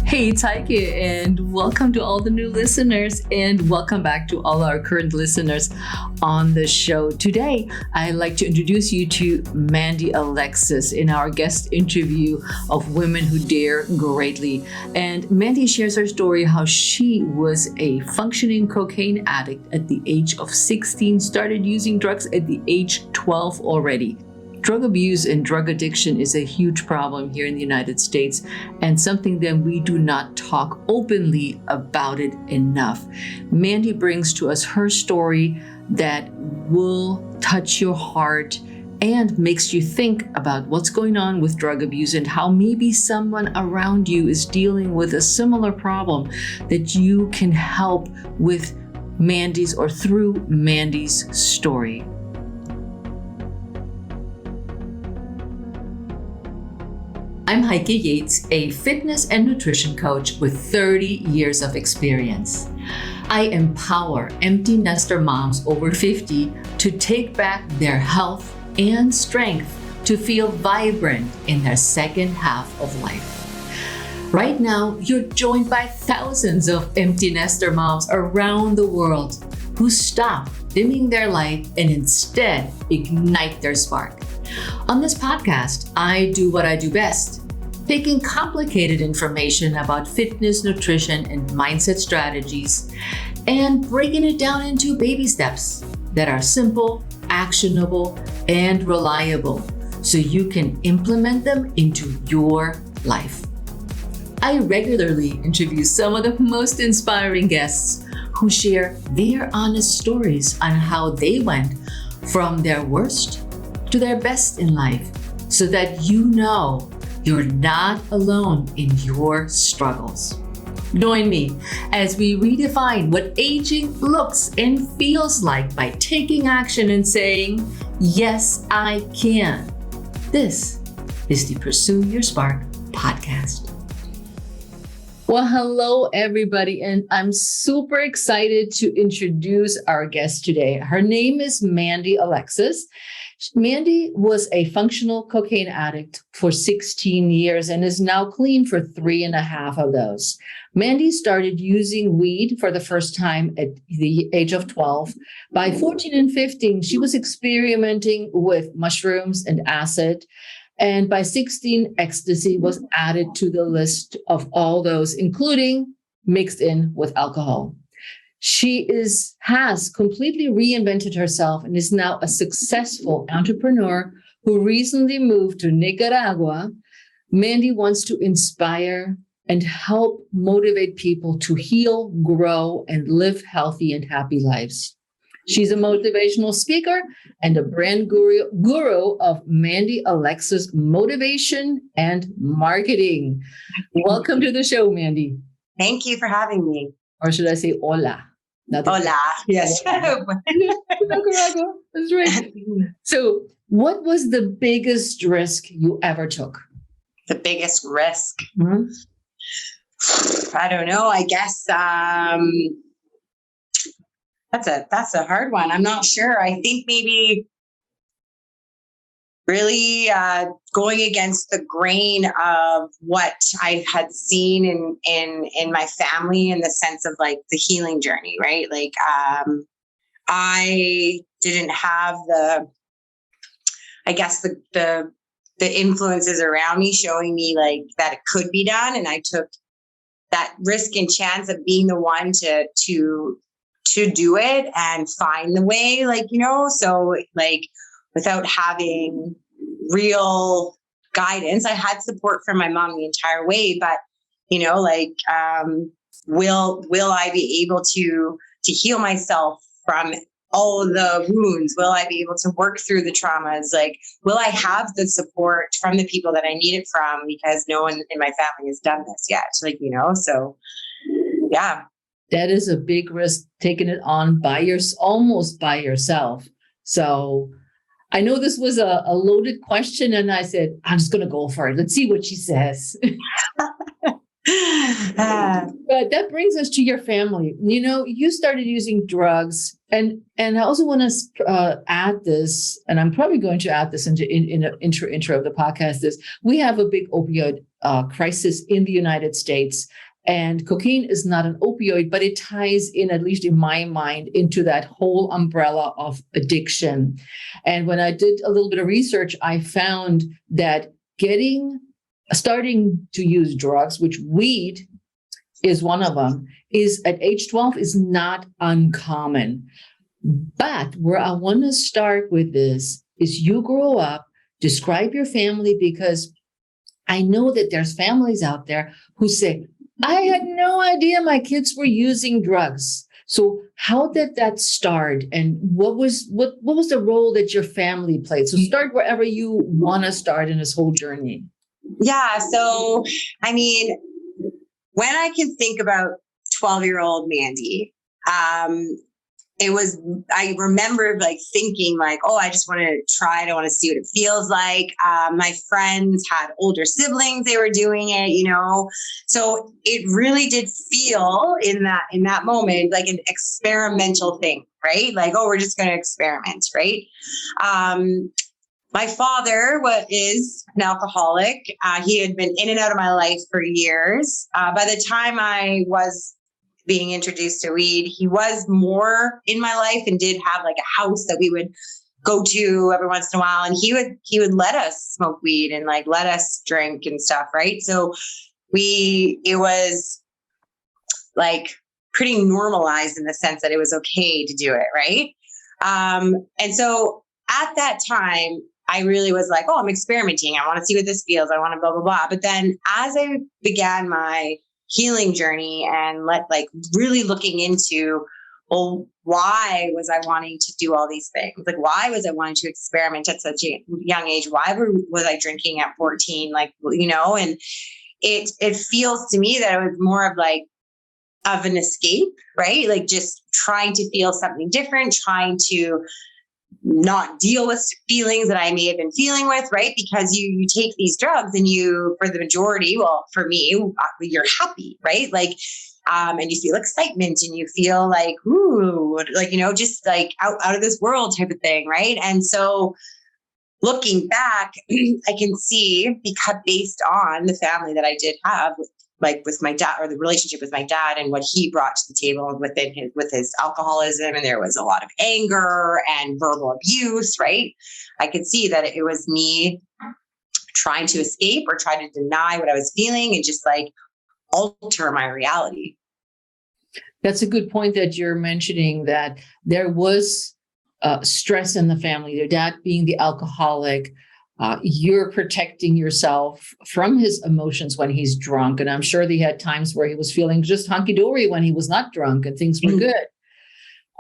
Hey, it's Heike, and welcome to all the new listeners, and welcome back to all our current listeners on the show. Today, I'd like to introduce you to Mandy Alexis in our guest interview of Women Who Dare Greatly. And Mandy shares her story how she was a functioning cocaine addict at the age of 16, started using drugs at the age 12 already. Drug abuse and drug addiction is a huge problem here in the United States and something that we do not talk openly about it enough. Mandy brings to us her story that will touch your heart and makes you think about what's going on with drug abuse and how maybe someone around you is dealing with a similar problem that you can help with Mandy's or through Mandy's story. I'm Heike Yates, a fitness and nutrition coach with 30 years of experience. I empower empty nester moms over 50 to take back their health and strength to feel vibrant in their second half of life. Right now, you're joined by thousands of empty nester moms around the world who stop dimming their light and instead ignite their spark. On this podcast, I do what I do best, taking complicated information about fitness, nutrition, and mindset strategies and breaking it down into baby steps that are simple, actionable, and reliable so you can implement them into your life. I regularly interview some of the most inspiring guests who share their honest stories on how they went from their worst to their best in life so that you know you're not alone in your struggles. Join me as we redefine what aging looks and feels like by taking action and saying, yes, I can. This is the Pursue Your Spark podcast. Well, hello, everybody, and I'm super excited to introduce our guest today. Her name is Mandy Alexis. Mandy was a functional cocaine addict for 16 years and is now clean for 3.5 of those. Mandy started using weed for the first time at the age of 12. By 14 and 15, she was experimenting with mushrooms and acid. And by 16, ecstasy was added to the list of all those, including mixed in with alcohol. She has completely reinvented herself and is now a successful entrepreneur who recently moved to Nicaragua. Mandy wants to inspire and help motivate people to heal, grow, and live healthy and happy lives. She's a motivational speaker and a brand guru of Mandy Alexis Motivation and Marketing. Welcome to the show, Mandy. Thank you for having me. Or should I say hola? Hola. Yes. Nicaragua. That's right. So what was the biggest risk you ever took? The biggest risk? Mm-hmm. I don't know. I guess that's a hard one. I'm not sure. I think maybe really going against the grain of what I had seen in my family in the sense of like the healing journey, right? Like I didn't have the influences around me showing me like that it could be done, and I took that risk and chance of being the one to do it and find the way, like, you know, so like without having real guidance. I had support from my mom the entire way, but you know, like, will I be able to heal myself from all of the wounds? Will I be able to work through the traumas? Like, will I have the support from the people that I need it from? Because no one in my family has done this yet. Like, you know, so yeah. That is a big risk, taking it on almost by yourself. So I know this was a loaded question, and I said, I'm just going to go for it. Let's see what she says. But that brings us to your family. You know, you started using drugs, and I also want to add this, and I'm probably going to add this in the intro of the podcast, is we have a big opioid crisis in the United States. And cocaine is not an opioid, but it ties in, at least in my mind, into that whole umbrella of addiction. And when I did a little bit of research, I found that starting to use drugs, which weed is one of them, is at age 12 is not uncommon. But where I want to start with this is you grow up, describe your family, because I know that there's families out there who say, I had no idea my kids were using drugs. So how did that start? And what was the role that your family played? So start wherever you want to start in this whole journey. Yeah. So, I mean, when I can think about 12-year-old Mandy, I remember like thinking like, oh, I just want to try it. I want to see what it feels like. My friends had older siblings. They were doing it, so it really did feel in that moment, like an experimental thing, right? Like, oh, we're just going to experiment. Right. My father is an alcoholic. He had been in and out of my life for years. By the time I was being introduced to weed, he was more in my life and did have like a house that we would go to every once in a while. And he would let us smoke weed and like let us drink and stuff. Right. So it was like pretty normalized in the sense that it was okay to do it. Right. And so at that time, I really was like, oh, I'm experimenting. I want to see what this feels. I want to blah, blah, blah. But then as I began my healing journey and really looking into, well, why was I wanting to do all these things? Like, why was I wanting to experiment at such a young age? Why was I drinking at 14? And it feels to me that it was more of an escape, right? Like just trying to feel something different, trying to not deal with feelings that I may have been feeling with, right? Because you take these drugs and for the majority, well, for me, you're happy, right? And you feel excitement and you feel like, ooh, just like out of this world type of thing, right? And so looking back, I can see, because based on the family that I did have with my dad, or the relationship with my dad and what he brought to the table with his alcoholism, and there was a lot of anger and verbal abuse, right? I could see that it was me trying to escape or try to deny what I was feeling and just like alter my reality. That's a good point that you're mentioning, that there was stress in the family, your dad being the alcoholic. You're protecting yourself from his emotions when he's drunk. And I'm sure he had times where he was feeling just hunky-dory when he was not drunk and things were good.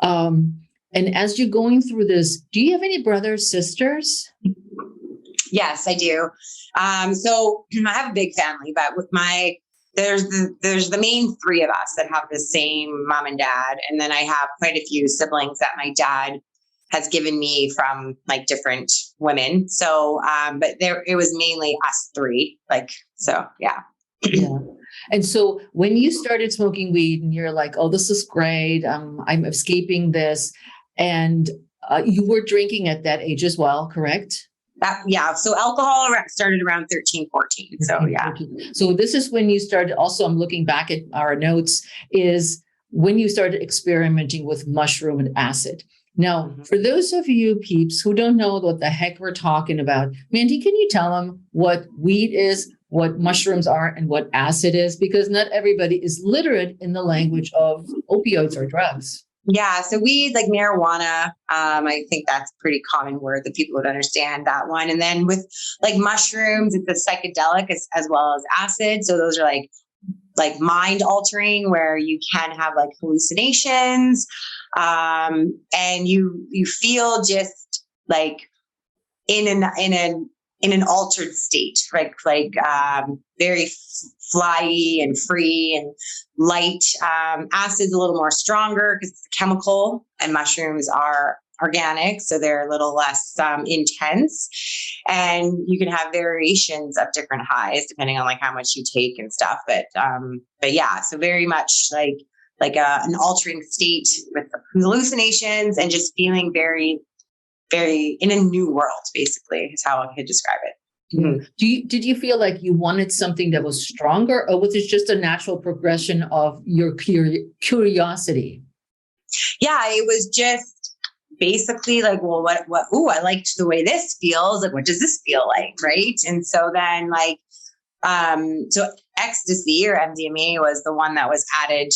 And as you're going through this, do you have any brothers, sisters? Yes, I do. So I have a big family, but there's the main three of us that have the same mom and dad. And then I have quite a few siblings that my dad has given me from like different women. So, but it was mainly us three. Yeah. Yeah. And so when you started smoking weed and you're like, oh, this is great. I'm escaping this. And you were drinking at that age as well, correct? Yeah. So alcohol started around 13, 14. So yeah. So this is when you started. Also, I'm looking back at our notes, is when you started experimenting with mushroom and acid. Now, for those of you peeps who don't know what the heck we're talking about, Mandy, can you tell them what weed is, what mushrooms are, and what acid is? Because not everybody is literate in the language of opioids or drugs. Yeah. So weed, like marijuana, I think that's a pretty common word that people would understand that one. And then with like mushrooms, it's a psychedelic as well as acid. So those are like mind altering, where you can have like hallucinations, and you feel just like in an altered state, like very flyy and free and light. Acid's a little more stronger because it's chemical, and mushrooms are organic, so they're a little less intense, and you can have variations of different highs depending on like how much you take and stuff. But yeah, so very much like an altering state with hallucinations and just feeling very, very in a new world, basically, is how I could describe it. Mhm. Did you feel like you wanted something that was stronger, or was it just a natural progression of your curiosity? Yeah, it was just basically like, well, ooh, I liked the way this feels. Like, what does this feel like? Right. And so then like, so ecstasy or MDMA was the one that was added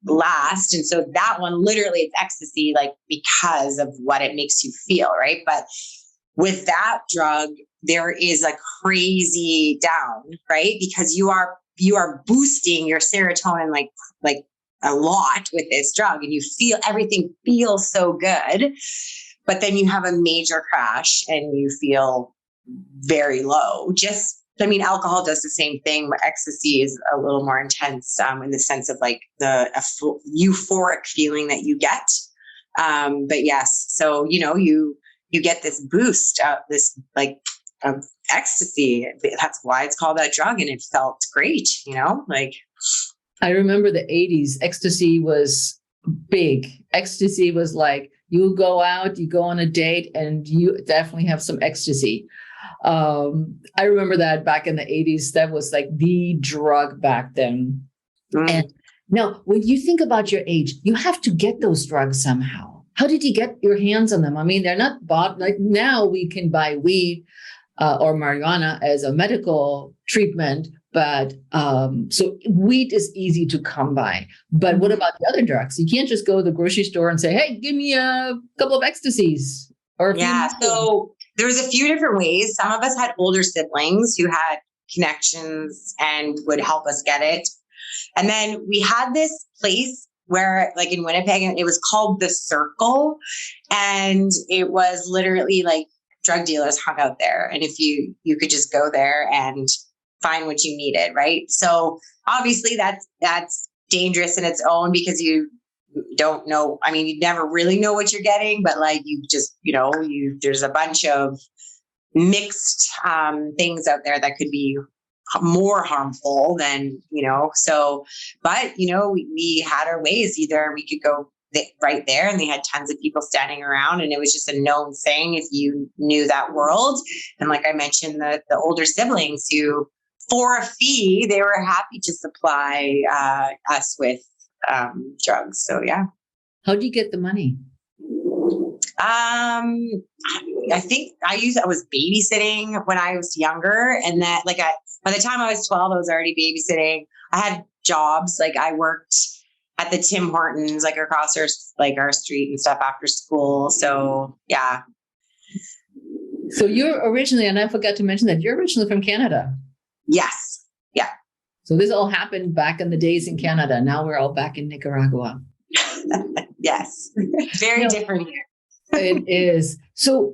last. And so that one literally it's ecstasy, like because of what it makes you feel. Right. But with that drug, there is a crazy down, right? Because you are boosting your serotonin like a lot with this drug, and you feel everything feels so good, but then you have a major crash and you feel very low. Alcohol does the same thing, but ecstasy is a little more intense in the sense of like the euphoric feeling that you get. But yes, so you get this boost, this like of ecstasy. That's why it's called that drug, and it felt great. Like I remember the 80s, ecstasy was big. Ecstasy was like, you go out, you go on a date, and you definitely have some ecstasy. I remember that back in the 80s, that was like the drug back then. And now, when you think about your age, you have to get those drugs somehow. How did you get your hands on them? I mean, they're not bought. Like now we can buy weed or marijuana as a medical treatment, but so weed is easy to come by. But what about the other drugs? You can't just go to the grocery store and say, hey, give me a couple of ecstasies. So there was a few different ways. Some of us had older siblings who had connections and would help us get it. And then we had this place where, like in Winnipeg, and it was called The Circle. And it was literally like drug dealers hung out there. And if you could just go there and find what you needed, right? So obviously that's dangerous in its own because you don't know. I mean, you never really know what you're getting, but like you just, there's a bunch of mixed things out there that could be more harmful than, so, but, we had our ways. Either we could go right there and they had tons of people standing around and it was just a known thing if you knew that world. And like I mentioned, the older siblings who, for a fee, they were happy to supply us with drugs. So, yeah. How do you get the money? I think I was babysitting when I was younger, and that by the time I was 12, I was already babysitting. I had jobs, like I worked at the Tim Hortons, like across our street and stuff after school. So yeah. So you're originally, and I forgot to mention that you're originally from Canada. Yes. Yeah. So this all happened back in the days in Canada. Now we're all back in Nicaragua. Yes. Very different here. It is. So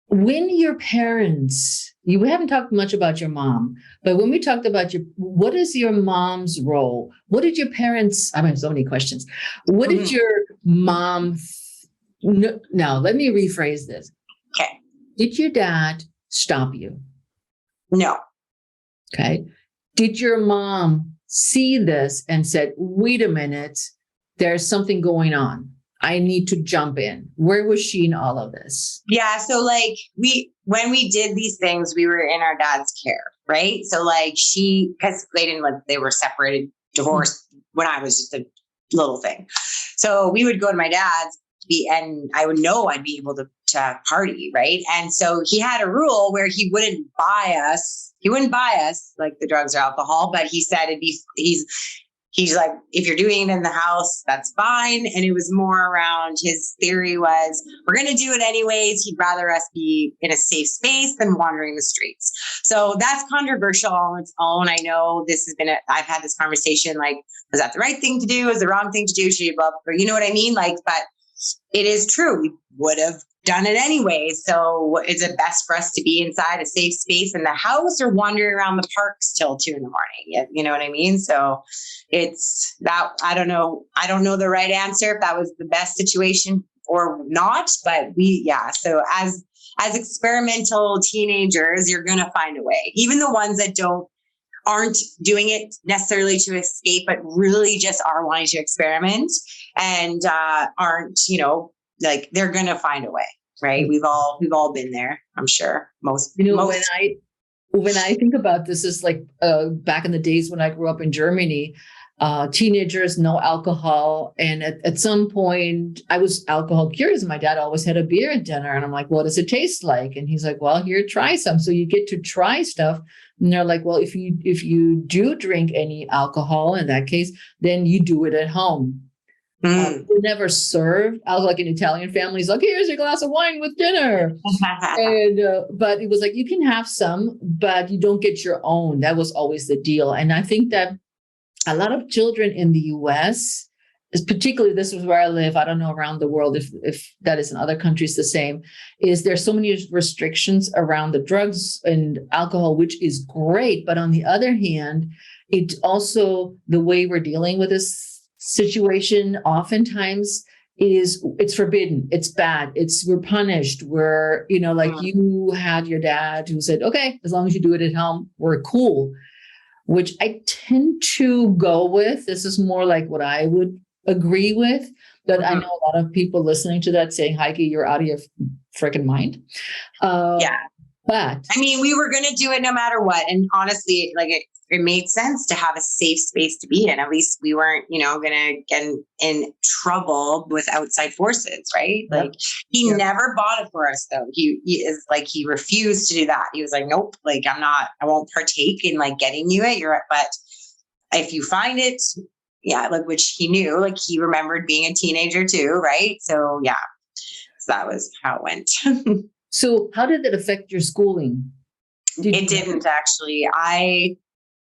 when your parents, you haven't talked much about your mom, but when we talked about what is your mom's role? What did your parents, I have so many questions. What did your mom, now let me rephrase this. Okay. Did your dad stop you? No. Okay. Did your mom see this and said, wait a minute, there's something going on. I need to jump in. Where was she in all of this? Yeah. So like when we did these things, we were in our dad's care, right? So like because they were separated, divorced when I was just a little thing. So we would go to my dad's and I would know I'd be able to party, right? And so he had a rule where he wouldn't buy us like the drugs or alcohol, but he said he's like, if you're doing it in the house, that's fine. And it was more around, his theory was, we're going to do it anyways. He'd rather us be in a safe space than wandering the streets. So that's controversial on its own. I know I've had this conversation, like, was that the right thing to do? Was the wrong thing to do? Should you blah, blah, you know what I mean? Like, but it is true. We would have done it anyway. So is it best for us to be inside a safe space in the house or wandering around the parks till 2 a.m? You know what I mean? So it's that, I don't know the right answer if that was the best situation or not, but so as experimental teenagers, you're going to find a way. Even the ones that aren't doing it necessarily to escape, but really just are wanting to experiment and aren't, like, they're going to find a way, right? We've all been there, I'm sure. Most. when I think about this, is like back in the days when I grew up in Germany, teenagers, no alcohol. And at some point, I was alcohol curious. My dad always had a beer at dinner. And I'm like, what does it taste like? And he's like, well, here, try some. So you get to try stuff. And they're like, well, if you do drink any alcohol, in that case, then you do it at home. We never served. I was like an Italian family. It's like, here's your glass of wine with dinner. And but it was like, you can have some, but you don't get your own. That was always the deal. And I think that a lot of children in the US, is particularly, this is where I live, I don't know around the world if that is in other countries the same, is there's so many restrictions around the drugs and alcohol, which is great. But on the other hand, it also, the way we're dealing with this situation oftentimes it's forbidden, it's bad, we're punished, we're, like you had your dad who said, okay, as long as you do it at home, we're cool, which I tend to go with. This is more like what I would agree with, but I know a lot of people listening to that saying, Heike, you're out of your freaking mind. Yeah. But I mean, we were going to do it no matter what. And honestly, like it made sense to have a safe space to be in. At least we weren't, going to get in trouble with outside forces, right? Yep. Like he never bought it for us though. He is like, he refused to do that. He was like, nope, like I won't partake in like getting you it. But if you find it, like, which he knew, like he remembered being a teenager too. Right. So yeah, so that was how it went. So how did it affect your schooling? It didn't actually.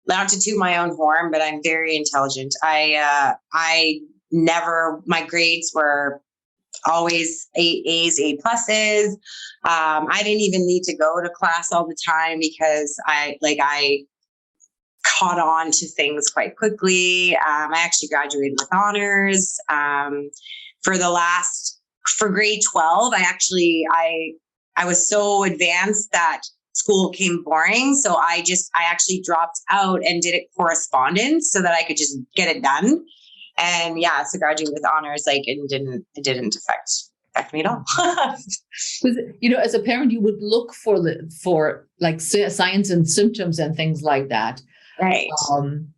Not to toot my own horn, but I'm very intelligent. I never, my grades were always A's, A pluses. I didn't even need to go to class all the time because I caught on to things quite quickly. I actually graduated with honors. For grade 12, I was so advanced that school became boring. So I actually dropped out and did it correspondence so that I could just get it done. And so graduating with honors, like it didn't affect me at all. Because, as a parent, you would look for like signs and symptoms and things like that. Right. And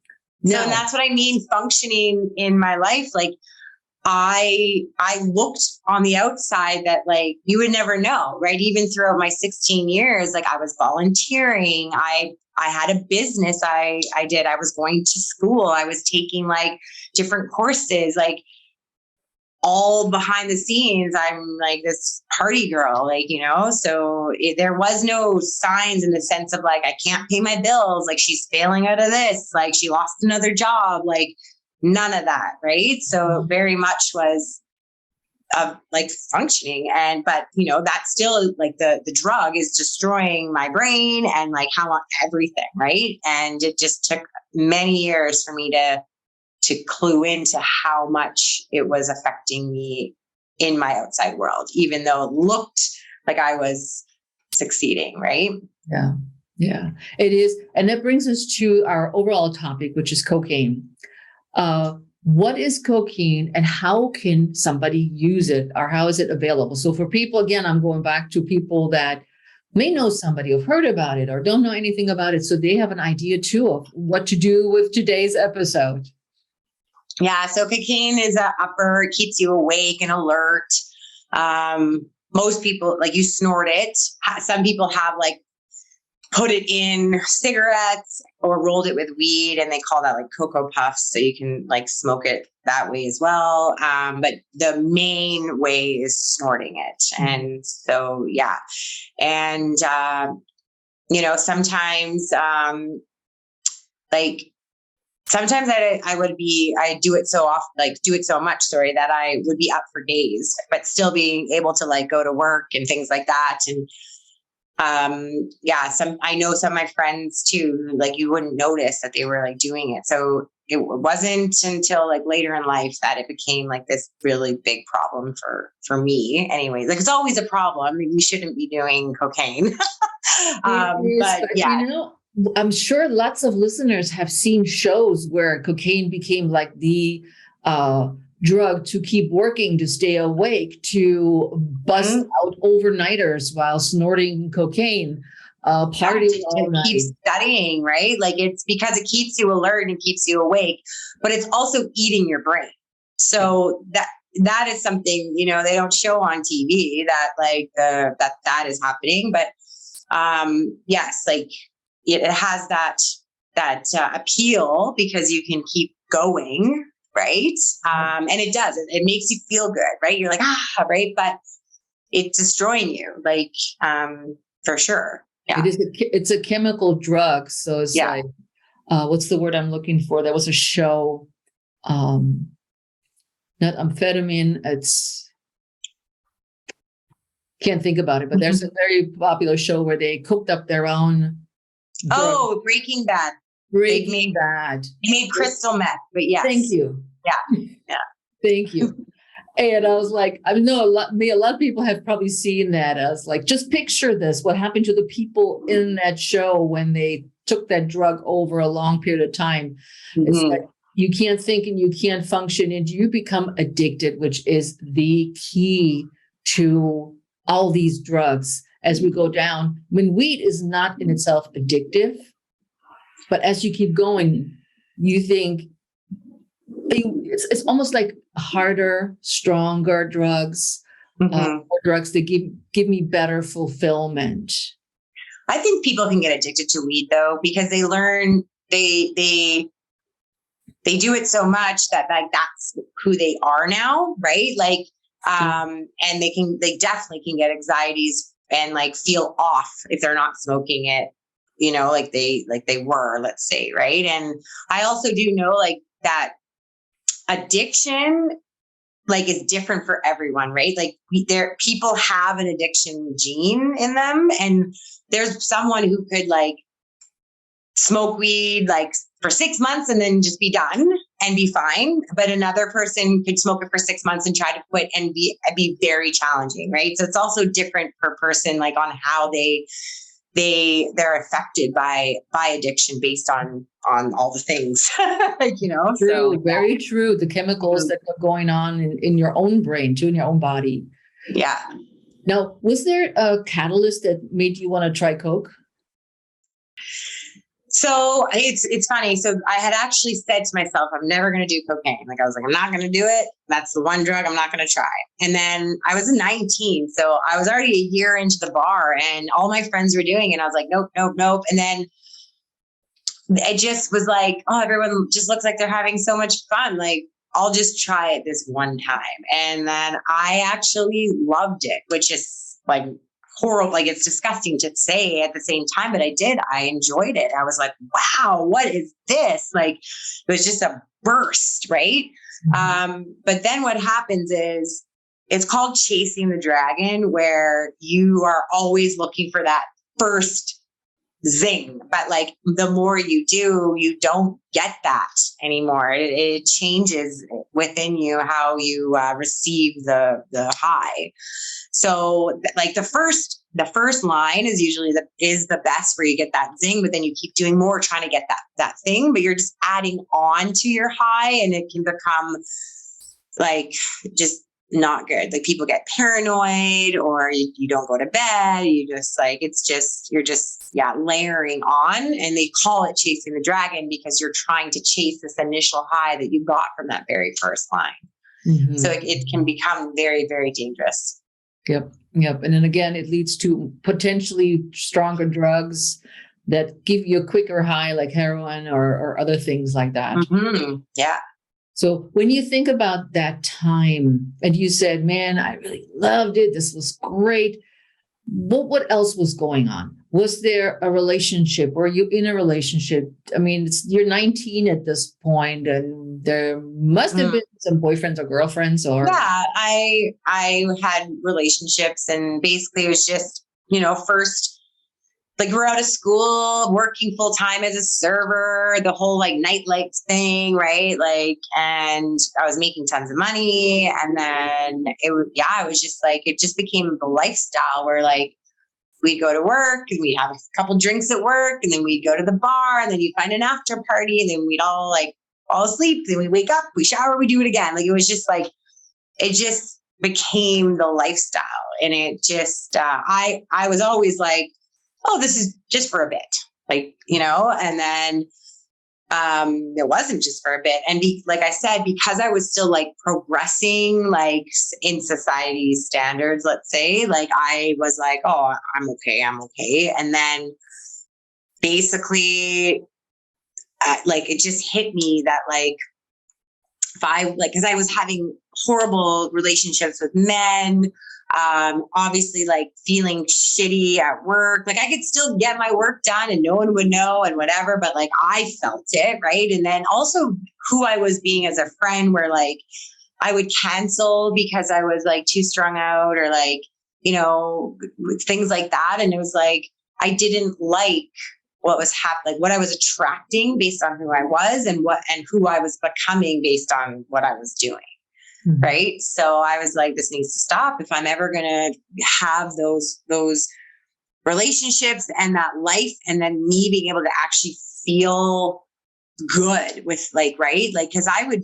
that's what I mean, functioning in my life. Like I looked on the outside that like you would never know, right? Even throughout my 16 years, like I was volunteering. I had a business. I was going to school. I was taking like different courses, like all behind the scenes. I'm like this party girl, like, so there was no signs in the sense of like, I can't pay my bills. Like she's failing out of this, like she lost another job, like none of that. Right. So very much was like functioning. But that's still like the drug is destroying my brain and like everything. Right. And it just took many years for me to clue into how much it was affecting me in my outside world, even though it looked like I was succeeding. Right. Yeah. Yeah, it is. And that brings us to our overall topic, which is cocaine. What is cocaine and how can somebody use it, or how is it available? So for people, again, I'm going back to people that may know somebody who've heard about it or don't know anything about it. So they have an idea too of what to do with today's episode. Yeah. So cocaine is an upper, it keeps you awake and alert. Most people, like you snort it. Some people have like put it in cigarettes or rolled it with weed, and they call that like Cocoa Puffs. So you can like smoke it that way as well. But the main way is snorting it. And so, yeah. And, sometimes, sometimes I do it so often, do it so much, that I would be up for days, but still being able to like go to work and things like that. And, I know some of my friends too, like you wouldn't notice that they were like doing it. So it wasn't until like later in life that it became like this really big problem for me anyways. Like it's always a problem. I mean, we shouldn't be doing cocaine. But yeah. I'm sure lots of listeners have seen shows where cocaine became like the drug to keep working, to stay awake, to bust out overnighters while snorting cocaine. party all to night. keep studying, right? Like it's because it keeps you alert and keeps you awake, but it's also eating your brain. So that is something, they don't show on TV that like that is happening. But yes, like it has that appeal because you can keep going, right? And it does. It makes you feel good, right? You're like, right? But it's destroying you, like for sure. Yeah. It's a chemical drug. So it's like, what's the word I'm looking for? There was a show, not amphetamine. Can't think about it, but there's a very popular show where they cooked up their own. Oh, Breaking Bad. Breaking Bad. They made crystal meth, but yes. Thank you. Yeah. Thank you. And I was like, I know a lot of people have probably seen that. I was like, just picture this. What happened to the people in that show when they took that drug over a long period of time? Mm-hmm. It's like you can't think and you can't function and you become addicted, which is the key to all these drugs as we go down. I mean, weed is not in itself addictive, but as you keep going, you think it's almost like harder, stronger drugs, or drugs that give me better fulfillment. I think people can get addicted to weed though, because they learn they do it so much that like that's who they are now, right? Like, and they definitely can get anxieties and like feel off if they're not smoking it, like they were, let's say, right? And I also do know like that addiction like is different for everyone, right? Like people have an addiction gene in them, and there's someone who could like smoke weed like for 6 months and then just be done and be fine. But another person could smoke it for 6 months and try to quit and be very challenging, right? So it's also different per person, like on how they're affected by addiction based on all the things, True, so, very true. The chemicals that are going on in your own brain, too, in your own body. Yeah. Now, was there a catalyst that made you want to try Coke? So it's funny. So I had actually said to myself, I'm never going to do cocaine. Like I was like, I'm not going to do it. That's the one drug I'm not going to try. And then I was 19. So I was already a year into the bar and all my friends were doing it. And I was like, nope, nope, nope. And then it just was like, oh, everyone just looks like they're having so much fun. Like I'll just try it this one time. And then I actually loved it, which is like horrible. Like it's disgusting to say at the same time, but I enjoyed it. I was like, wow, what is this? Like it was just a burst. Right. Mm-hmm. But then what happens is it's called chasing the dragon, where you are always looking for that first zing, but like the more you do, you don't get that anymore. It changes within you how you receive the high. So like the first line is usually the best, where you get that zing, but then you keep doing more trying to get that thing, but you're just adding on to your high, and it can become like just not good. Like people get paranoid, or you don't go to bed. You just like, you're just layering on, and they call it chasing the dragon because you're trying to chase this initial high that you got from that very first line. Mm-hmm. So it can become very, very dangerous. Yep. And then again, it leads to potentially stronger drugs that give you a quicker high, like heroin or other things like that. Mm-hmm. Yeah. So when you think about that time and you said, man, I really loved it, this was great, what else was going on? Was there a relationship? Were you in a relationship? I mean, you're 19 at this point, and there must have been some boyfriends or girlfriends or... Yeah, I had relationships, and basically it was just, first, like we're out of school, working full time as a server, the whole like nightlife thing, right? Like, and I was making tons of money. And then it was just like, it just became the lifestyle where like we'd go to work and we'd have a couple drinks at work, and then we'd go to the bar, and then you'd find an after party, and then we'd all like fall asleep. Then we wake up, we shower, we do it again. Like it was just like, it just became the lifestyle. And it just, I was always like, oh, this is just for a bit, like, and then it wasn't just for a bit. And like I said, because I was still like progressing, like in society standards, let's say, like I was like, oh, I'm okay. And then basically, like it just hit me that like, if I like, cause I was having horrible relationships with men, obviously like feeling shitty at work. Like I could still get my work done and no one would know and whatever, but like I felt it. Right. And then also who I was being as a friend, where like I would cancel because I was like too strung out or like, things like that. And it was like, I didn't like what was happening, like what I was attracting based on who I was and who I was becoming based on what I was doing. Mm-hmm. Right. So I was like, this needs to stop if I'm ever going to have those relationships and that life. And then me being able to actually feel good with like, right. Like, cause I would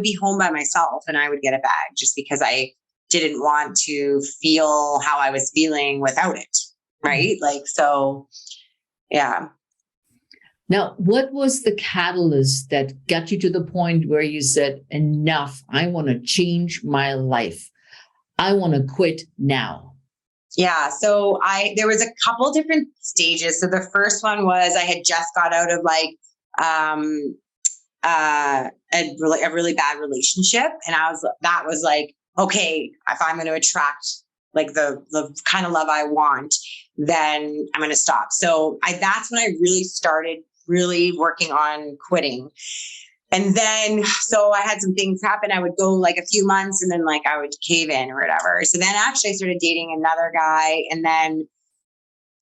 be home by myself and I would get a bag just because I didn't want to feel how I was feeling without it. Right. Mm-hmm. Like, so yeah. Now, what was the catalyst that got you to the point where you said, enough, I want to change my life. I want to quit now? Yeah. So there was a couple different stages. So the first one was I had just got out of like, a really bad relationship. And that was like, okay, if I'm going to attract like the kind of love I want, then I'm going to stop. So that's when I really started really working on quitting. And then, so I had some things happen. I would go like a few months and then like I would cave in or whatever. So then actually I started dating another guy. And then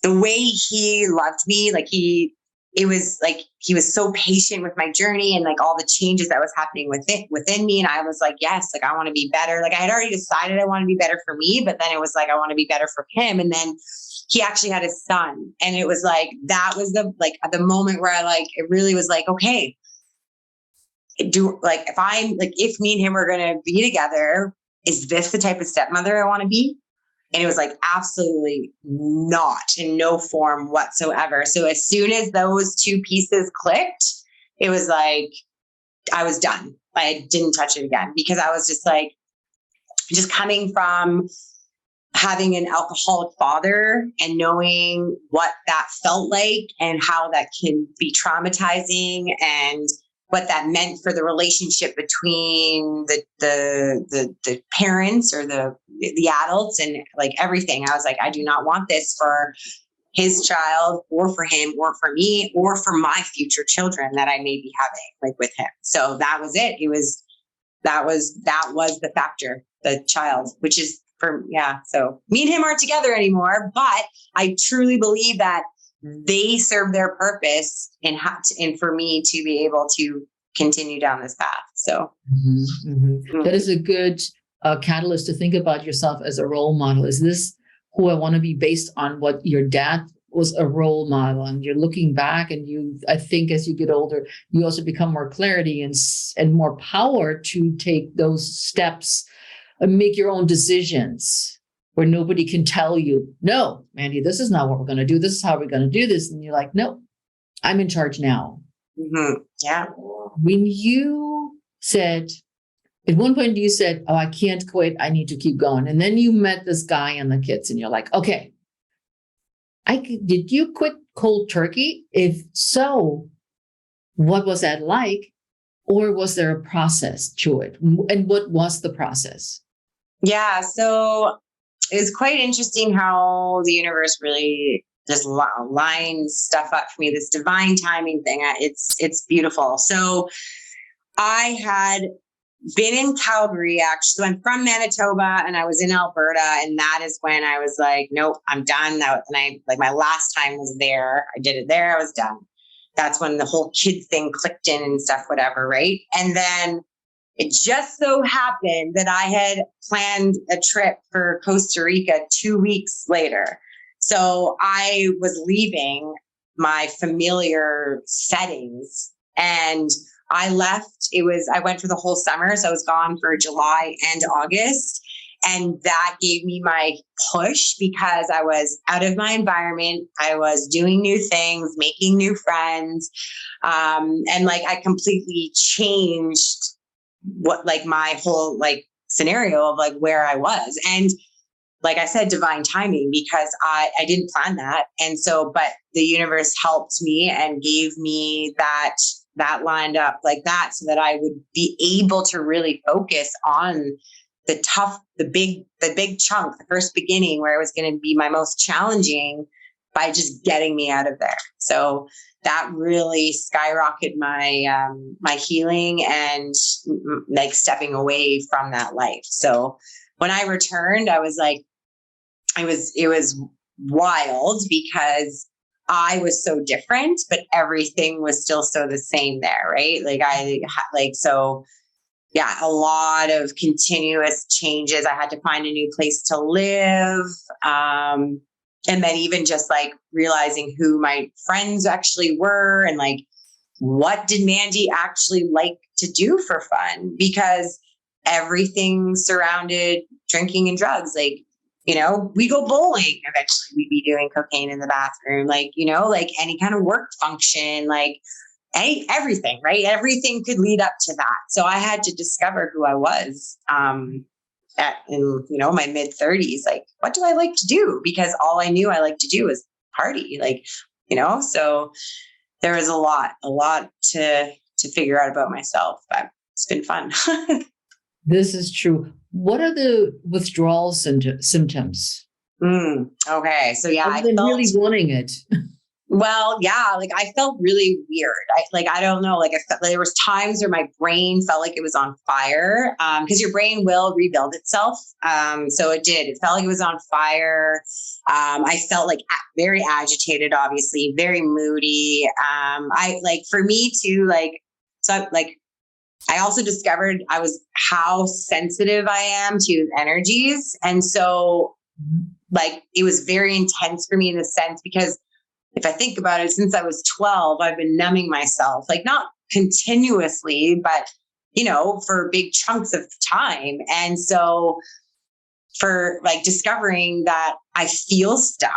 the way he loved me, like he was so patient with my journey and like all the changes that was happening within me. And I was like, yes, like I want to be better. Like I had already decided I want to be better for me, but then it was like, I want to be better for him. And then he actually had a son. And it was like, that was the moment where it really was like, okay, if me and him are going to be together, is this the type of stepmother I want to be? And it was like, absolutely not, in no form whatsoever. So as soon as those two pieces clicked, it was like, I was done. I didn't touch it again because I was just like, just coming from having an alcoholic father and knowing what that felt like and how that can be traumatizing and what that meant for the relationship between the parents or the adults and like everything. I was like, I do not want this for his child or for him or for me or for my future children that I may be having like with him. So that was it. That was the factor, the child, which is so me and him aren't together anymore, but I truly believe that they serve their purpose and for me to be able to continue down this path. So That is a good catalyst to think about yourself as a role model. Is this who I want to be based on what your dad was a role model? And you're looking back and I think as you get older, you also become more clarity and more power to take those steps and make your own decisions where nobody can tell you, no, Mandy, this is not what we're going to do. This is how we're going to do this. And you're like, no, I'm in charge now. Mm-hmm. Yeah. When you said, at one point you said, oh, I can't quit. I need to keep going. And then you met this guy and the kids and you're like, okay, did you quit cold turkey? If so, what was that like? Or was there a process to it? And what was the process? Yeah. So it was quite interesting how the universe really just lines stuff up for me, this divine timing thing. It's beautiful. So I had been in Calgary, actually. So I'm from Manitoba and I was in Alberta. And that is when I was like, nope, I'm done. My last time was there. I did it there. I was done. That's when the whole kid thing clicked in and stuff, whatever. Right. And then it just so happened that I had planned a trip for Costa Rica 2 weeks later. So I was leaving my familiar settings and I left. I went for the whole summer. So I was gone for July and August. And that gave me my push because I was out of my environment. I was doing new things, making new friends. And like, I completely changed what, like, my whole like scenario of like where I was. And like I said, divine timing, because I didn't plan that. And so, but the universe helped me and gave me that lined up like that so that I would be able to really focus on the big chunk, the first beginning where it was going to be my most challenging, by just getting me out of there. So that really skyrocketed my, my healing and like stepping away from that life. So when I returned, I was like, it was wild because I was so different, but everything was still so the same there. Right. So yeah, a lot of continuous changes. I had to find a new place to live. And then even just like realizing who my friends actually were and like, what did Mandy actually like to do for fun? Because everything surrounded drinking and drugs. Like, we go bowling. Eventually we'd be doing cocaine in the bathroom, like, like any kind of work function, like everything, right? Everything could lead up to that. So I had to discover who I was, in my mid 30s. Like, what do I like to do? Because all I knew I liked to do was party, like, so there was a lot to figure out about myself, but it's been fun. This is true. What are the withdrawal symptoms? Okay. So yeah, Other than really wanting it. Well, yeah, like I felt really weird. I don't know, like I felt like there was times where my brain felt like it was on fire. Because your brain will rebuild itself. So it did. It felt like it was on fire. I felt like very agitated, obviously, very moody. I like, for me too, I also discovered how sensitive I am to energies. And so like, it was very intense for me in the sense, because if I think about it, since I was 12, I've been numbing myself, like not continuously, but, for big chunks of time. And so for like discovering that I feel stuff,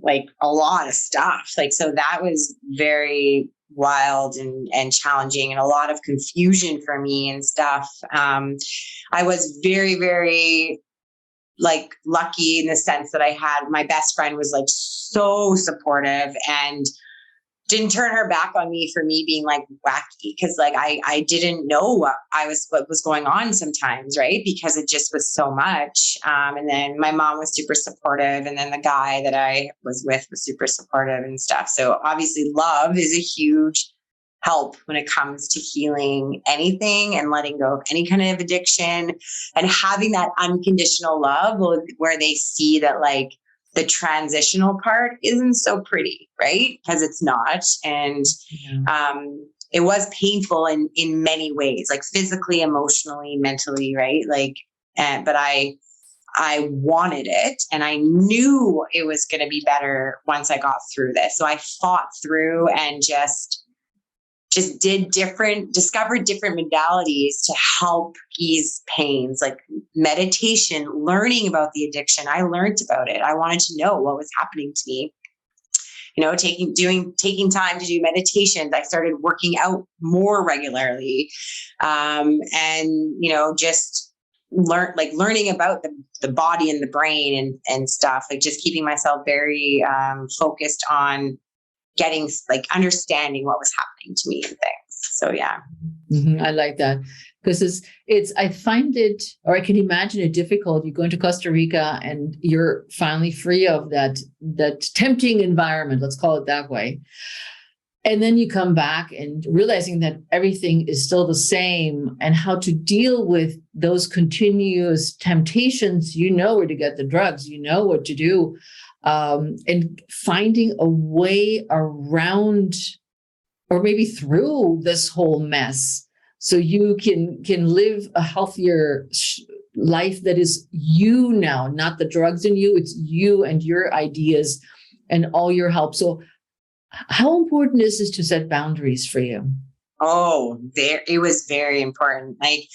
like a lot of stuff, like, so that was very wild and challenging and a lot of confusion for me and stuff. I was very, very like lucky in the sense that I had my best friend was like so supportive and didn't turn her back on me for me being like wacky. Cause like, I didn't know what was going on sometimes. Right. Because it just was so much. And then my mom was super supportive. And then the guy that I was with was super supportive and stuff. So obviously love is a huge help when it comes to healing anything and letting go of any kind of addiction and having that unconditional love where they see that like the transitional part isn't so pretty, right? Because it's not. And it was painful in many ways, like physically, emotionally, mentally, right? Like, but I wanted it and I knew it was going to be better once I got through this. So I fought through and just discovered different modalities to help ease pains, like meditation, learning about the addiction. I learned about it. I wanted to know what was happening to me. Taking time to do meditations. I started working out more regularly. Just learning about the body and the brain and stuff, like just keeping myself very focused on getting like understanding what was happening to me and things. So yeah. I like that because I find it, or I can imagine it difficult. You go into Costa Rica and you're finally free of that tempting environment. Let's call it that way. And then you come back and realizing that everything is still the same and how to deal with those continuous temptations. Where to get the drugs, what to do. And finding a way around or maybe through this whole mess so you can live a healthier life that is you now, not the drugs in you. It's you and your ideas and all your help. So how important is this to set boundaries for you? Oh, it was very important. Like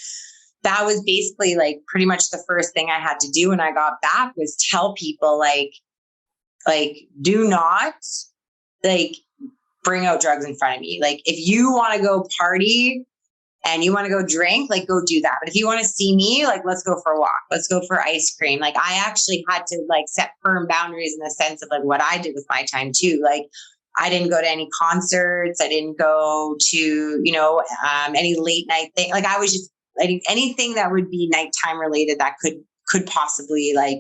that was basically like pretty much the first thing I had to do when I got back was tell people like do not like bring out drugs in front of me. Like if you want to go party and you want to go drink, like go do that. But if you want to see me, like let's go for a walk. Let's go for ice cream. Like I actually had to like set firm boundaries in the sense of like what I did with my time too. Like I didn't go to any concerts. I didn't go to, any late night thing. Like I was just like anything that would be nighttime related that could possibly like,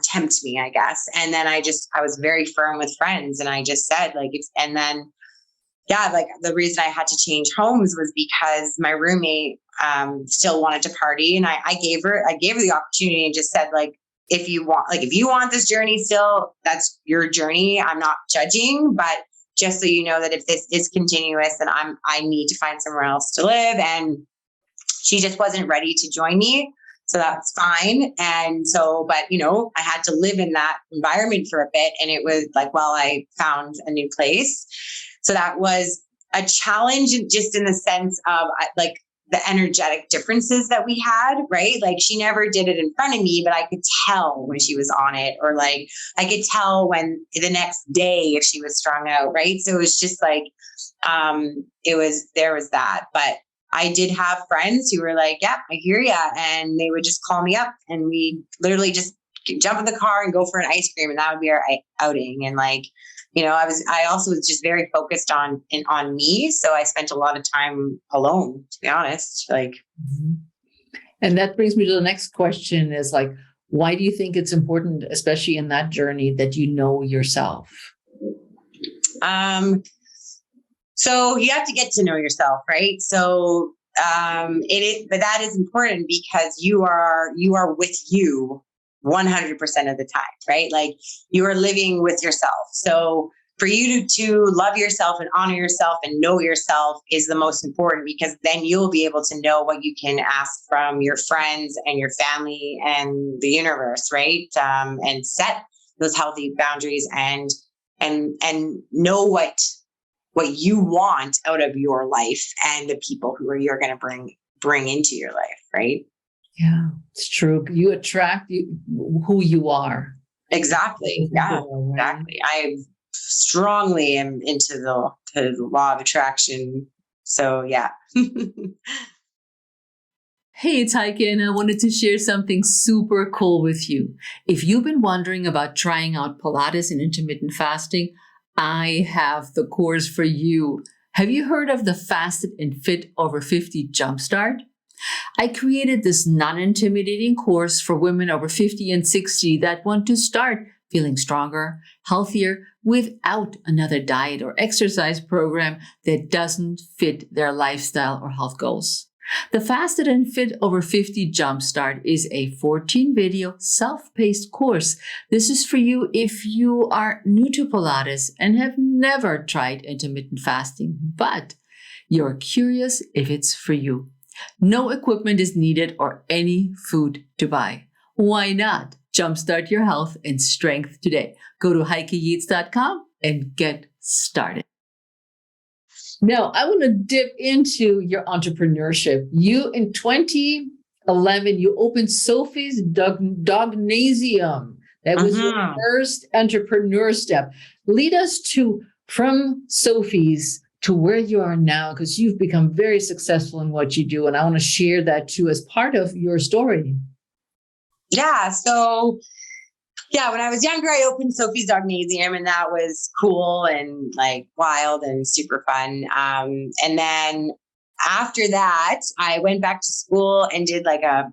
tempt me, I guess. And then I was very firm with friends and I just said like, like the reason I had to change homes was because my roommate still wanted to party. And I gave her the opportunity and just said, like, if you want this journey still, that's your journey. I'm not judging, but just so you know that if this is continuous, then I need to find somewhere else to live. And she just wasn't ready to join me. So that's fine. And so, but I had to live in that environment for a bit. And it was like, well, I found a new place. So that was a challenge just in the sense of like the energetic differences that we had, right? Like she never did it in front of me, but I could tell when she was on it, or like I could tell when the next day if she was strung out, right? So it was just like, there was that. But I did have friends who were like, yeah, I hear ya. And they would just call me up and we literally just jump in the car and go for an ice cream. And that would be our outing. And like, I also was just very focused on me. So I spent a lot of time alone, to be honest, like. And that brings me to the next question is like, why do you think it's important, especially in that journey, that you know yourself? So you have to get to know yourself, right? So it is, but that is important because you are with you 100% of the time, right? Like you are living with yourself. So for you to love yourself and honor yourself and know yourself is the most important, because then you'll be able to know what you can ask from your friends and your family and the universe, right? And set those healthy boundaries and know what you want out of your life and the people you're going to bring into your life, right? Yeah, it's true. You attract who you are. Exactly. Yeah, exactly. I strongly am into the law of attraction. So yeah. Hey, it's Heike, and I wanted to share something super cool with you. If you've been wondering about trying out Pilates and intermittent fasting, I have the course for you. Have you heard of the Fasted and Fit Over 50 Jumpstart? I created this non-intimidating course for women over 50 and 60 that want to start feeling stronger, healthier, without another diet or exercise program that doesn't fit their lifestyle or health goals. The Fasted and Fit Over 50 Jumpstart is a 14-video self-paced course. This is for you if you are new to Pilates and have never tried intermittent fasting, but you're curious if it's for you. No equipment is needed or any food to buy. Why not jumpstart your health and strength today? Go to heikeyates.com and get started. Now, I want to dip into your entrepreneurship. You, in 2011, you opened Sophie's Dognasium. That was your first entrepreneur step. Lead us from Sophie's to where you are now, because you've become very successful in what you do. And I want to share that too as part of your story. Yeah. So when I was younger, I opened Sophie's Dognasium, and that was cool and like wild and super fun. And then after that, I went back to school and did like a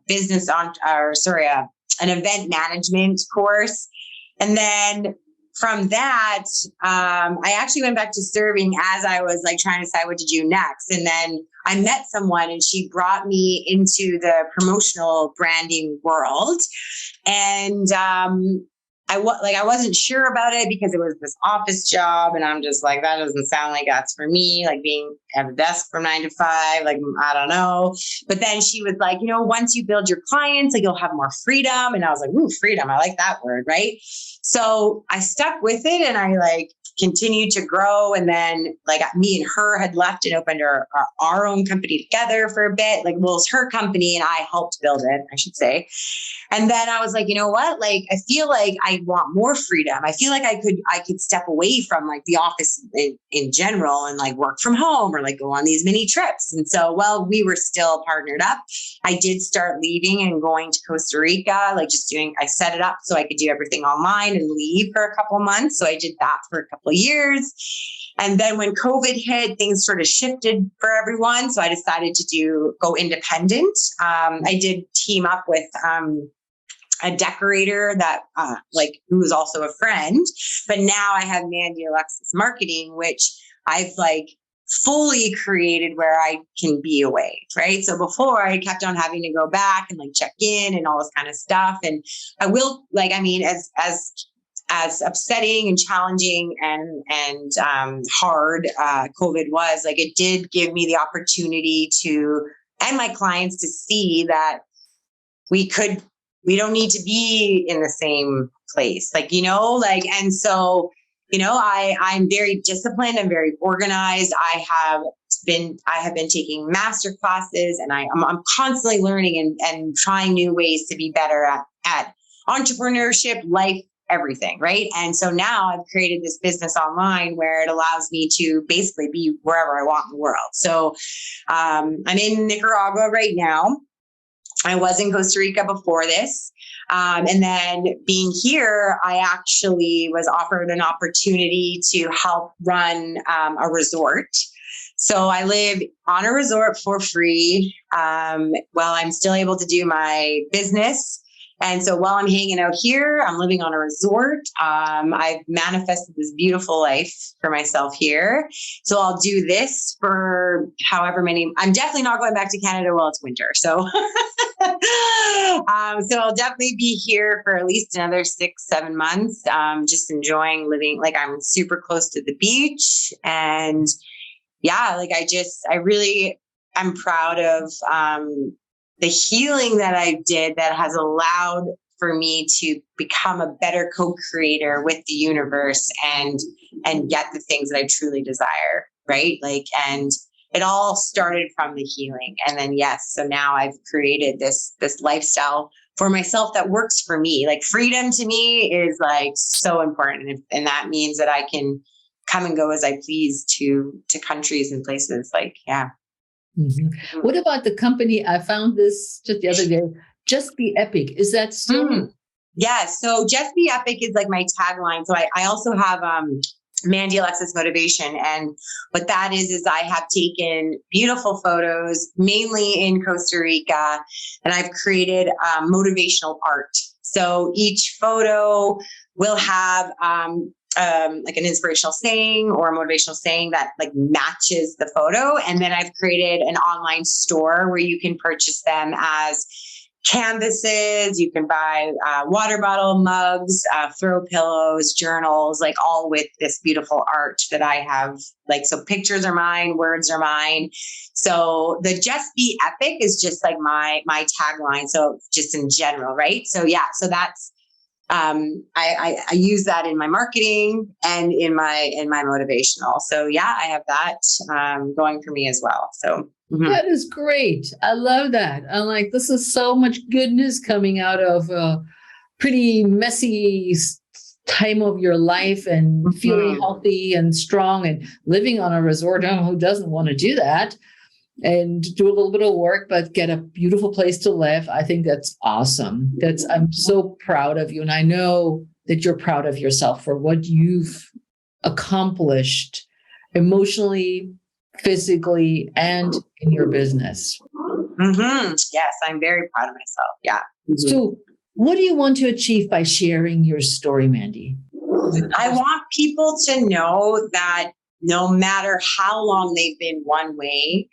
an event management course. And then from that, I actually went back to serving as I was like trying to decide what to do next. And then I met someone and she brought me into the promotional branding world. And I wasn't sure about it because it was this office job. And I'm just like, that doesn't sound like that's for me, like have a desk from 9 to 5, like, I don't know. But then she was like, once you build your clients, like you'll have more freedom. And I was like, ooh, freedom. I like that word. Right. So I stuck with it and I continued to grow. And then like me and her had left and opened our own company together for a bit. Like, well, it's her company and I helped build it, I should say. And then I was like, you know what? Like, I feel like I want more freedom. I feel like I could step away from like the office in general and like work from home or like go on these mini trips. And so, well, we were still partnered up. I did start leaving and going to Costa Rica, like I set it up so I could do everything online and leave for a couple of months. So I did that for a couple of years. And then when COVID hit, things sort of shifted for everyone. So I decided to go independent. I did team up with a decorator that who was also a friend. But now I have Mandy, Alexis Marketing, which I've like fully created where I can be away, right? So before I kept on having to go back and like check in and all this kind of stuff. And I will as upsetting and challenging and hard COVID was, like, it did give me the opportunity and my clients to see that we don't need to be in the same place, and so, I'm very disciplined and very organized. I have been taking master classes and I'm constantly learning and trying new ways to be better at entrepreneurship, life, everything. Right. And so now I've created this business online where it allows me to basically be wherever I want in the world. So I'm in Nicaragua right now. I was in Costa Rica before this. And then being here, I actually was offered an opportunity to help run a resort. So I live on a resort for free while I'm still able to do my business. And so while I'm hanging out here, I'm living on a resort. I've manifested this beautiful life for myself here. So I'll do this for however many. I'm definitely not going back to Canada while it's winter. So, so I'll definitely be here for at least another 6-7 months. Just enjoying living. Like, I'm super close to the beach, and yeah, like I'm proud of the healing that I did that has allowed for me to become a better co-creator with the universe and get the things that I truly desire. Right. Like, and it all started from the healing. And then, yes, so now I've created this lifestyle for myself that works for me. Like, freedom to me is like so important. And that means that I can come and go as I please to countries and places. Like, yeah. Mm-hmm. What about the company? I found this just the other day. Just Be Epic. Is that still? Yeah. So Just Be Epic is like my tagline. So I also have Mandy, Alexis Motivation. And what that is I have taken beautiful photos, mainly in Costa Rica, and I've created motivational art. So each photo will have like an inspirational saying or a motivational saying that like matches the photo. And then I've created an online store where you can purchase them as canvases. You can buy water bottle mugs, throw pillows, journals, like all with this beautiful art that I have. Like, so pictures are mine, words are mine. So the Just Be Epic is just like my tagline. So just in general, right? So yeah, so that's I use that in my marketing and in my motivational. So yeah, I have that going for me as well. So That is great. I love that. I'm like, this is so much goodness coming out of a pretty messy time of your life and feeling healthy and strong and living on a resort. Who doesn't want to do that? And do a little bit of work, but get a beautiful place to live. I think that's awesome. I'm so proud of you. And I know that you're proud of yourself for what you've accomplished emotionally, physically, and in your business. Yes, I'm very proud of myself. Yeah. So what do you want to achieve by sharing your story, Mandy? I want people to know that no matter how long they've been one way,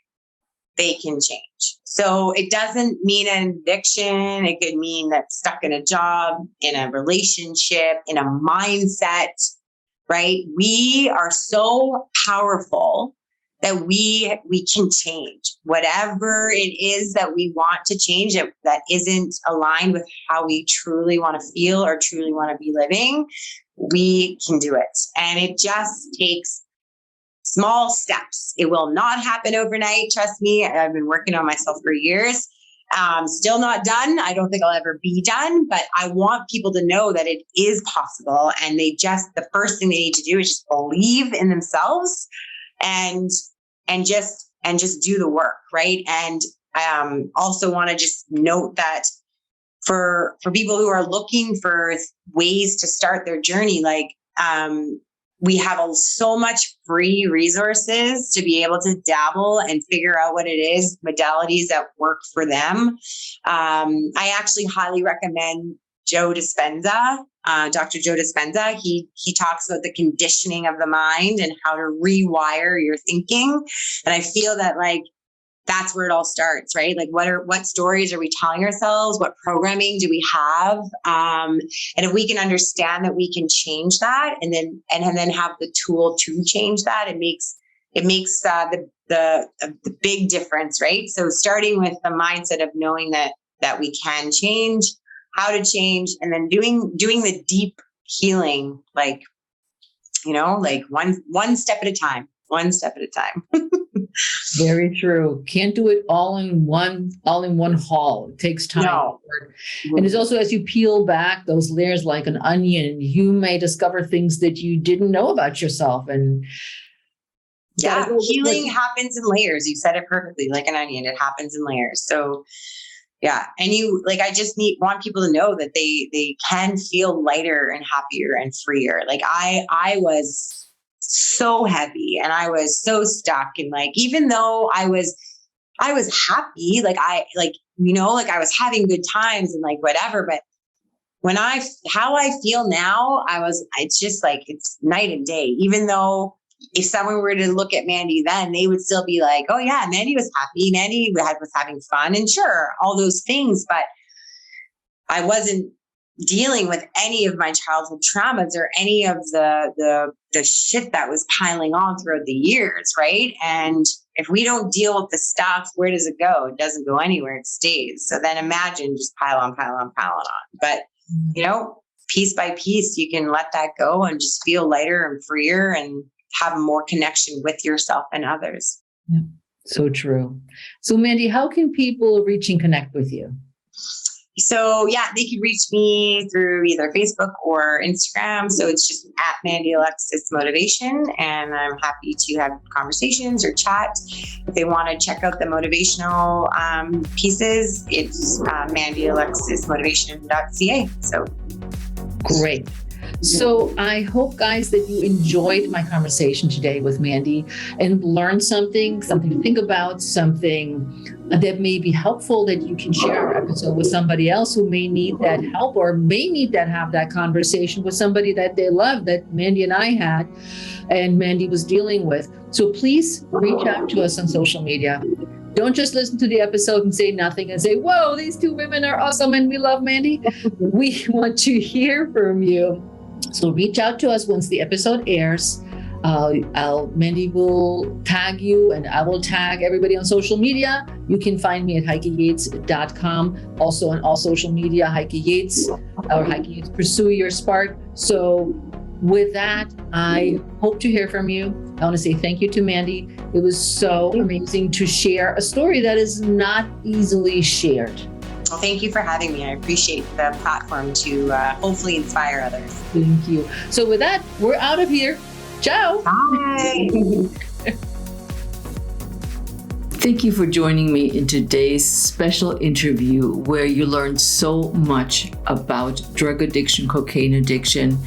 they can change. So it doesn't mean an addiction. It could mean that stuck in a job, in a relationship, in a mindset, right? We are so powerful that we can change whatever it is that we want to change that isn't aligned with how we truly want to feel or truly want to be living. we can do it. And it just takes small steps. It will not happen overnight. Trust me. I've been working on myself for years. Still not done. I don't think I'll ever be done, but I want people to know that it is possible. And the first thing they need to do is just believe in themselves and just do the work. Right. And also want to just note that for people who are looking for ways to start their journey, like, we have so much free resources to be able to dabble and figure out what it is, modalities that work for them. I actually highly recommend Dr. Joe Dispenza. He talks about the conditioning of the mind and how to rewire your thinking. And I feel that like, that's where it all starts, right? Like what stories are we telling ourselves? What programming do we have? And if we can understand that we can change that and then have the tool to change that, it makes the big difference, right? So starting with the mindset of knowing that we can change, how to change, and then doing the deep healing, like, like one step at a time. One step at a time. Very true. Can't do it all in one haul. It takes time. No. And it's also, as you peel back those layers like an onion, you may discover things that you didn't know about yourself. And healing happens in layers. You said it perfectly, like an onion. It happens in layers. So yeah. And I just want people to know that they can feel lighter and happier and freer. Like I was so heavy and I was so stuck, and like, even though I was happy, I was having good times and like whatever, but how I feel now, it's just like, it's night and day. Even though if someone were to look at Mandy then, they would still be like, oh yeah, Mandy was happy. Mandy was having fun, and sure, all those things, but I wasn't dealing with any of my childhood traumas or any of the shit that was piling on throughout the years, right? And if we don't deal with the stuff, where does it go? It doesn't go anywhere. It stays. So then imagine just pile on. But, piece by piece, you can let that go and just feel lighter and freer and have more connection with yourself and others. Yeah, so true. So Mandy, how can people reach and connect with you? So yeah, they could reach me through either Facebook or Instagram. So it's just at Mandy Alexis Motivation. And I'm happy to have conversations or chat. If they want to check out the motivational pieces, it's mandyalexismotivation.ca. So great. So I hope, guys, that you enjoyed my conversation today with Mandy and learned something to think about, something that may be helpful, that you can share our episode with somebody else who may need that help or may need that, have that conversation with somebody that they love, that Mandy and I had and Mandy was dealing with. So please reach out to us on social media. Don't just listen to the episode and say nothing and say, whoa, these two women are awesome and we love Mandy. We want to hear from you. So reach out to us once the episode airs. Mandy will tag you and I will tag everybody on social media. You can find me at heikeyates.com. Also on all social media, Heike Yates or Heike Yates Pursue Your Spark. So with that, I hope to hear from you. I want to say thank you to Mandy. It was so amazing to share a story that is not easily shared. Well, thank you for having me. I appreciate the platform to hopefully inspire others. Thank you. So with that, we're out of here. Ciao. Bye. Thank you for joining me in today's special interview where you learned so much about drug addiction, cocaine addiction,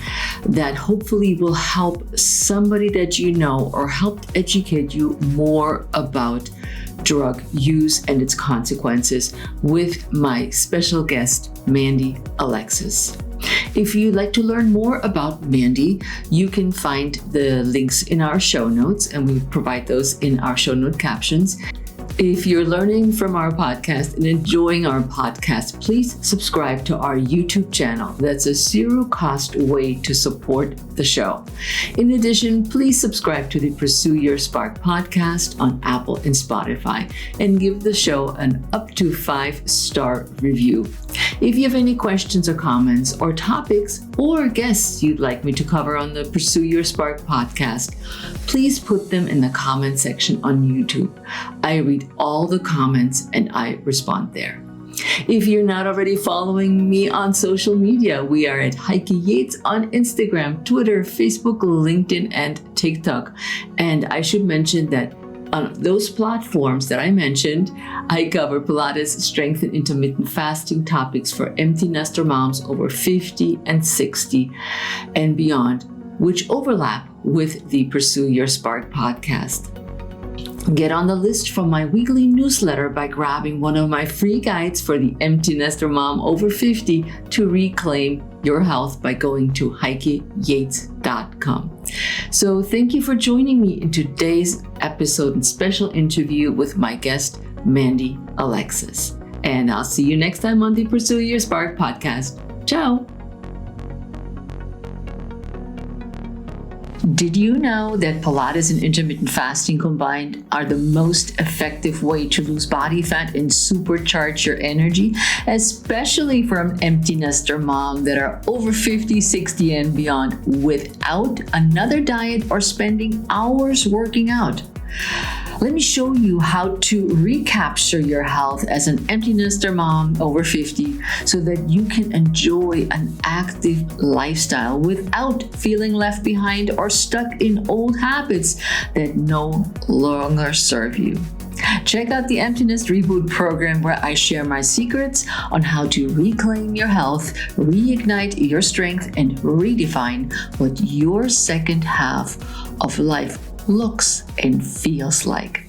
that hopefully will help somebody that you know or help educate you more about drug use and its consequences with my special guest, Mandy Alexis. If you'd like to learn more about Mandy, you can find the links in our show notes, and we provide those in our show note captions. If you're learning from our podcast and enjoying our podcast, please subscribe to our YouTube channel. That's a zero-cost way to support the show. In addition, please subscribe to the Pursue Your Spark podcast on Apple and Spotify and give the show an up to 5-star review. If you have any questions or comments or topics or guests you'd like me to cover on the Pursue Your Spark podcast, please put them in the comment section on YouTube. I read all the comments and I respond there. If you're not already following me on social media, we are at Heike Yates on Instagram, Twitter, Facebook, LinkedIn, and TikTok. And I should mention that on those platforms that I mentioned, I cover Pilates, strength, and intermittent fasting topics for empty nester moms over 50 and 60 and beyond, which overlap with the Pursue Your Spark podcast. Get on the list from my weekly newsletter by grabbing one of my free guides for the empty nester mom over 50 to reclaim your health by going to heikeyates.com. So thank you for joining me in today's episode and special interview with my guest, Mandy Alexis. And I'll see you next time on the Pursue Your Spark podcast. Ciao. Did you know that Pilates and intermittent fasting combined are the most effective way to lose body fat and supercharge your energy, especially for an empty nester mom that are over 50, 60 and beyond without another diet or spending hours working out? Let me show you how to recapture your health as an empty nester mom over 50 so that you can enjoy an active lifestyle without feeling left behind or stuck in old habits that no longer serve you. Check out the Empty Nest Reboot program where I share my secrets on how to reclaim your health, reignite your strength, and redefine what your second half of life looks and feels like.